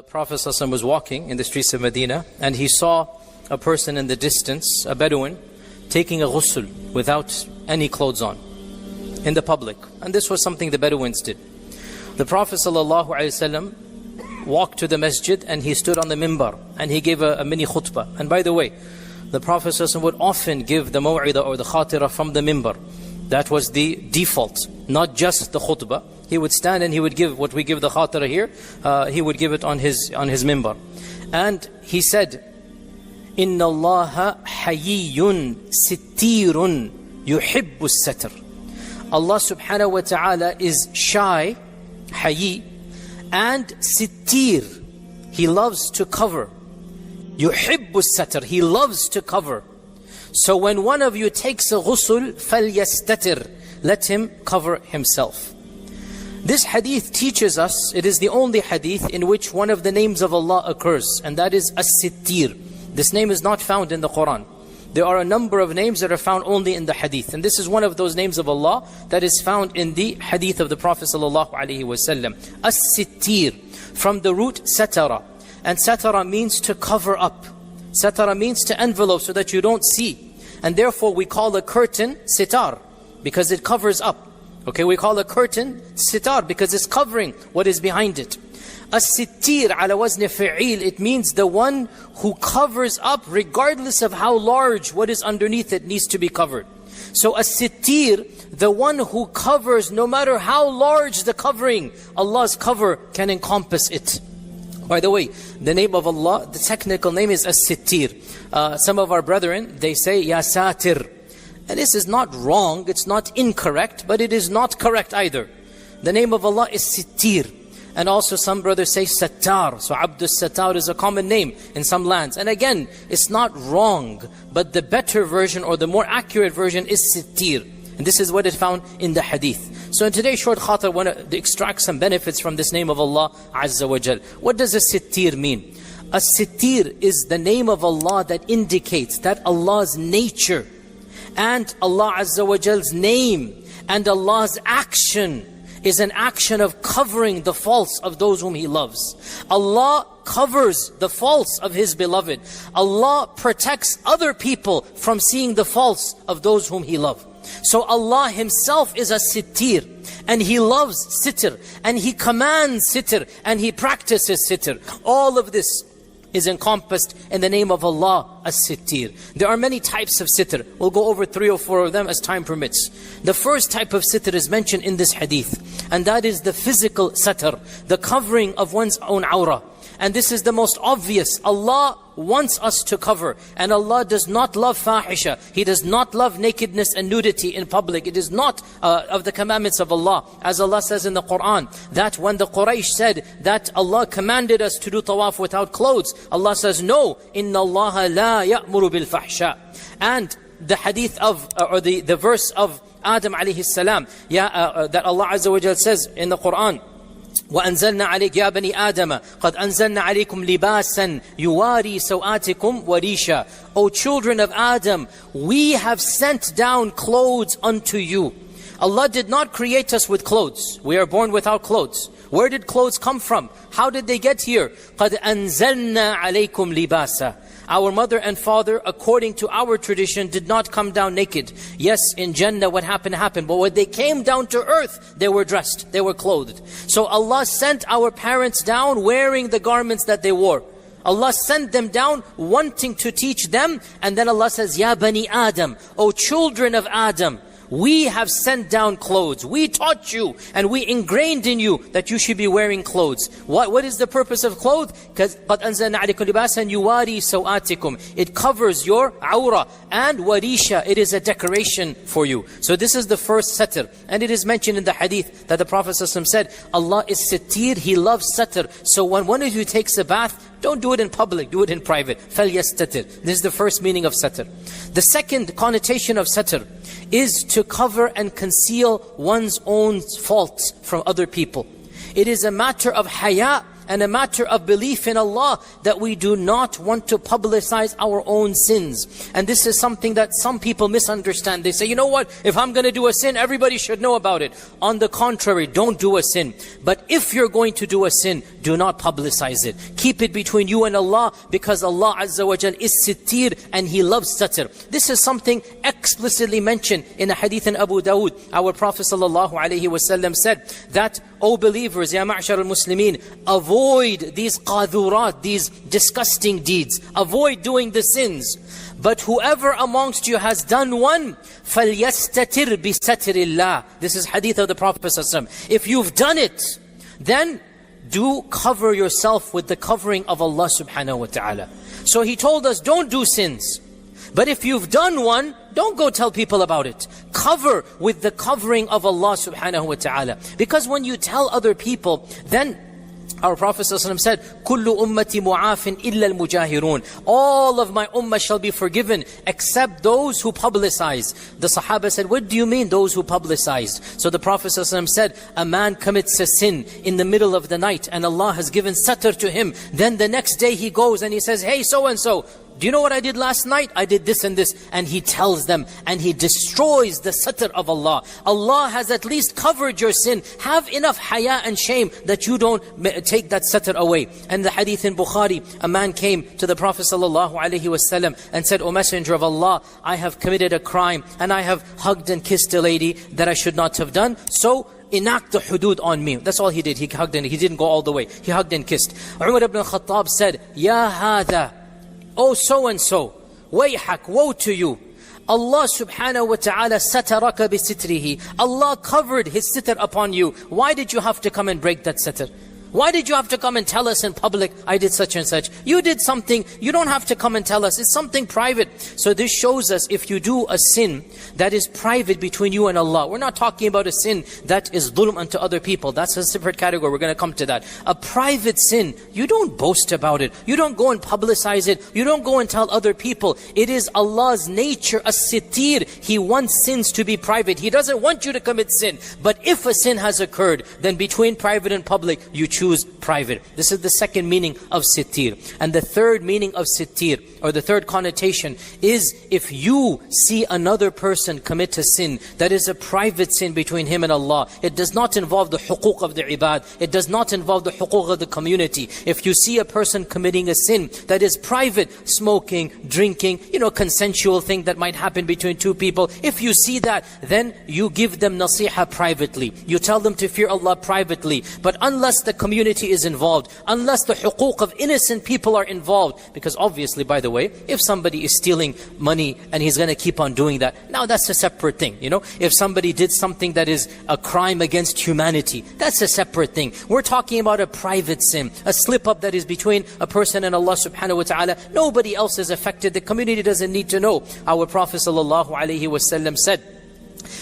Prophet ﷺ was walking in the streets of Medina, and he saw a person in the distance, a Bedouin, taking a ghusl without any clothes on in the public. And this was something the Bedouins did. The Prophet ﷺ walked to the masjid and he stood on the mimbar and he gave a mini khutbah. And by the way, the Prophet ﷺ would often give the maw'idah or the khatirah from the mimbar. That was the default, not just the khutbah. He would stand and he would give what we give the khatirah here, he would give it on his mimbar. And he said, إِنَّ اللَّهَ حَيِّيٌّ سِتِّيرٌ يُحِبُّ السَّتْرِ. Allah subhanahu wa ta'ala is shy, hayy, and sittir. He loves to cover. يُحِبُّ السَّتْرِ. He loves to cover. So when one of you takes a ghusl, فَلْيَسْتَتِرْ. Let him cover himself. This hadith teaches us, it is the only hadith in which one of the names of Allah occurs, and that is As-Sittir. This name is not found in the Quran. There are a number of names that are found only in the hadith, and this is one of those names of Allah that is found in the hadith of the Prophet ﷺ. As-Sittir, from the root satara, and satara means to cover up. Satara means to envelope so that you don't see, and therefore we call a curtain sitar because it covers up. Okay, we call a curtain sitar because it's covering what is behind it. As-sittir ala wazni fi'il, it means the one who covers up regardless of how large what is underneath it needs to be covered. So as-sittir, the one who covers no matter how large the covering, Allah's cover can encompass it. By the way, the name of Allah, the technical name is As-Sittir. Some of our brethren, they say Ya Satir. And this is not wrong, it's not incorrect, but it is not correct either. The name of Allah is Sittir. And also some brothers say Sattar. So Abdus Sattar is a common name in some lands. And again, it's not wrong, but the better version or the more accurate version is Sittir. And this is what is found in the hadith. So in today's short khatir, I want to extract some benefits from this name of Allah Azza wa Jal. What does a Sittir mean? A Sittir is the name of Allah that indicates that Allah's nature and Allah Azza wa Jal's name and Allah's action is an action of covering the faults of those whom He loves. Allah covers the faults of His beloved. Allah protects other people from seeing the faults of those whom He loves. So Allah Himself is a sittir, and He loves sitr, and He commands sitr, and He practices sitr. All of this is encompassed in the name of Allah As-Sittir. There are many types of sitr. We'll go over 3 or 4 of them as time permits. The first type of sitr is mentioned in this hadith, and that is the physical satr, the covering of one's own awrah. And this is the most obvious. Allah wants us to cover, and Allah does not love fahisha. He does not love nakedness and nudity in public. It is not of the commandments of Allah. As Allah says in the Quran, that when the Quraysh said that Allah commanded us to do tawaf without clothes, Allah says, no, inna Allah la ya'muru bil fahsha. And the hadith of, or the verse of Adam alayhi salam, that Allah Azza wa Jal says in the Quran, وَأَنزَلْنَا عَلَيْكَ يَا بَنِي آدَمَ قَدْ أَنزَلْنَا عَلَيْكُمْ لِبَاسًا يُوَارِي سَوْآتِكُمْ وَرِيشًا. O children of Adam, we have sent down clothes unto you. Allah did not create us with clothes. We are born without clothes. Where did clothes come from? How did they get here? قَدْ أَنزَلْنَا عَلَيْكُمْ لِبَاسًا. Our mother and father, according to our tradition, did not come down naked. Yes, in Jannah what happened, happened. But when they came down to earth, they were dressed, they were clothed. So Allah sent our parents down wearing the garments that they wore. Allah sent them down wanting to teach them. And then Allah says, Ya Bani Adam, O children of Adam, we have sent down clothes. We taught you and we ingrained in you that you should be wearing clothes. What is the purpose of clothes? Because قَدْ أَنزَلْنَا عَلَيْكُمْ لِبَاسًا يُوَارِي سَوْآتِكُمْ. It covers your awrah. And warisha, it is a decoration for you. So this is the first satr. And it is mentioned in the hadith that the Prophet ﷺ said, Allah is sittir, He loves satr. So when one of you takes a bath, don't do it in public, do it in private. فَلْيَسْتَتِرْ. This is the first meaning of satr. The second connotation of satr is to cover and conceal one's own faults from other people. It is a matter of haya and a matter of belief in Allah that we do not want to publicize our own sins. And this is something that some people misunderstand. They say, you know what, if I'm going to do a sin, everybody should know about it. On the contrary, don't do a sin. But if you're going to do a sin, do not publicize it. Keep it between you and Allah, because Allah Azza wa Jal is sittir and He loves satr. This is something explicitly mentioned in a hadith in Abu Dawood. Our Prophet ﷺ said that, O believers, Ya ma'shar al-Muslimin, avoid these qadhurat, these disgusting deeds. Avoid doing the sins. But whoever amongst you has done one, فَلْيَسْتَتِرْ بِسَتِرِ اللَّهِ. This is hadith of the Prophet ﷺ. If you've done it, then do cover yourself with the covering of Allah subhanahu wa ta'ala. So He told us, don't do sins. But if you've done one, don't go tell people about it. Cover with the covering of Allah subhanahu wa ta'ala. Because when you tell other people, then our Prophet ﷺ said, كُلُّ أُمَّتِ مُعَافٍ إِلَّا الْمُجَاهِرُونَ. All of my ummah shall be forgiven except those who publicize. The Sahaba said, what do you mean those who publicized? So the Prophet ﷺ said, a man commits a sin in the middle of the night and Allah has given satr to him. Then the next day he goes and he says, hey, so and so, do you know what I did last night? I did this and this. And he tells them, and he destroys the satr of Allah. Allah has at least covered your sin. Have enough haya and shame that you don't take that satr away. And the hadith in Bukhari, a man came to the Prophet ﷺ and said, O Messenger of Allah, I have committed a crime and I have hugged and kissed a lady that I should not have done. So enact the hudud on me. That's all he did. He hugged and he didn't go all the way. He hugged and kissed. Umar ibn Khattab said, Ya hada, oh so-and-so, wayhak, woe to you. Allah subhanahu wa ta'ala sataraka bi sitrihi. Allah covered His sitr upon you. Why did you have to come and break that sitr? Why did you have to come and tell us in public, I did such and such? You did something, you don't have to come and tell us. It's something private. So this shows us, if you do a sin that is private between you and Allah. We're not talking about a sin that is dhulm unto other people. That's a separate category. We're going to come to that. A private sin, you don't boast about it. You don't go and publicize it. You don't go and tell other people. It is Allah's nature, as-sittir. He wants sins to be private. He doesn't want you to commit sin. But if a sin has occurred, then between private and public, you choose private. This is the second meaning of sittir. And the third meaning of sittir, or the third connotation, is if you see another person commit a sin that is a private sin between him and Allah, it does not involve the huquq of the ibad, it does not involve the huquq of the community. If you see a person committing a sin that is private, smoking, drinking, consensual thing that might happen between two people, if you see that, then you give them nasiha privately. You tell them to fear Allah privately. But unless the community is involved, unless the huquq of innocent people are involved, because obviously, by the way, if somebody is stealing money and he's going to keep on doing that, now that's a separate thing. If somebody did something that is a crime against humanity, that's a separate thing. We're talking about a private sin, a slip up that is between a person and Allah subhanahu wa ta'ala. Nobody else is affected. The community doesn't need to know. Our Prophet ﷺ said,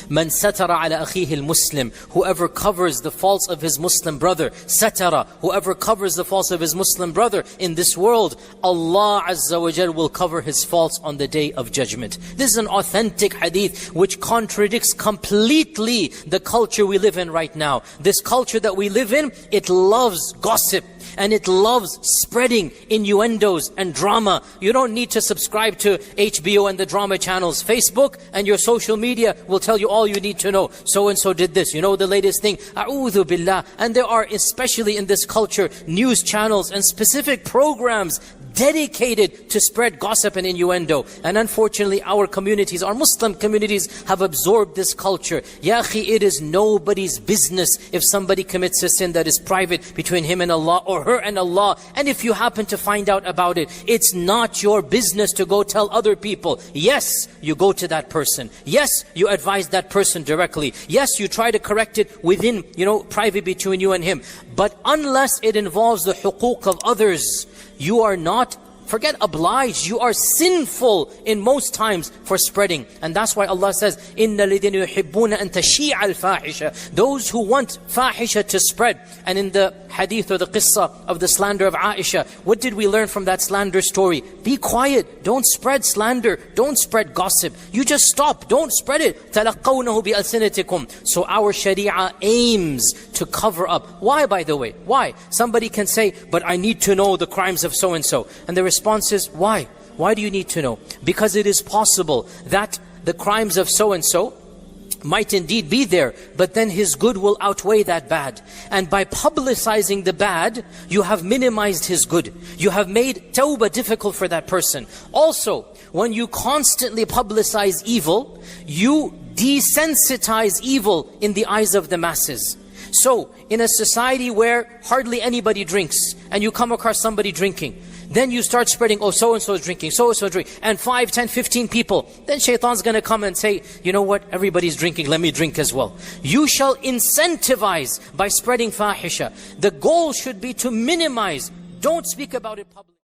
Man satara ala akhihi al-Muslim. Whoever covers the faults of his Muslim brother, satara. Whoever covers the faults of his Muslim brother in this world, Allah Azza wa Jal will cover his faults on the day of judgment. This is an authentic hadith which contradicts completely the culture we live in right now. This culture that we live in, it loves gossip. And it loves spreading innuendos and drama. You don't need to subscribe to HBO and the drama channels. Facebook and your social media will tell you all you need to know. So-and-so did this. You know the latest thing. A'udhu billah. And there are, especially in this culture, news channels and specific programs dedicated to spread gossip and innuendo. And unfortunately, our communities, our Muslim communities, have absorbed this culture. Ya akhi, it is nobody's business if somebody commits a sin that is private between him and Allah, or her and Allah. And if you happen to find out about it, it's not your business to go tell other people. Yes, you go to that person. Yes, you advise that person directly. Yes, you try to correct it within, private between you and him. But unless it involves the huquq of others, you are not, forget obliged, you are sinful in most times for spreading. And that's why Allah says, إِنَّ الَّذِينَ يُحِبُّونَ أَن تَشِيعَ الْفَاحِشَةَ. Those who want fahisha to spread. And in the hadith or the qissa of the slander of Aisha. What did we learn from that slander story? Be quiet. Don't spread slander. Don't spread gossip. You just stop. Don't spread it. تَلَقَّوْنَهُ بِأَلْسِنَتِكُمْ. So our sharia aims to cover up. Why, by the way? Why? Somebody can say, but I need to know the crimes of so-and-so. And the response is, why? Why do you need to know? Because it is possible that the crimes of so-and-so might indeed be there, but then his good will outweigh that bad. And by publicizing the bad, you have minimized his good. You have made tawbah difficult for that person. Also, when you constantly publicize evil, you desensitize evil in the eyes of the masses. So, in a society where hardly anybody drinks, and you come across somebody drinking, then you start spreading, oh, so-and-so is drinking, so-and-so is drinking, and 5, 10, 15 people. Then shaitan's going to come and say, you know what, everybody's drinking, let me drink as well. You shall incentivize by spreading fahisha. The goal should be to minimize. Don't speak about it publicly.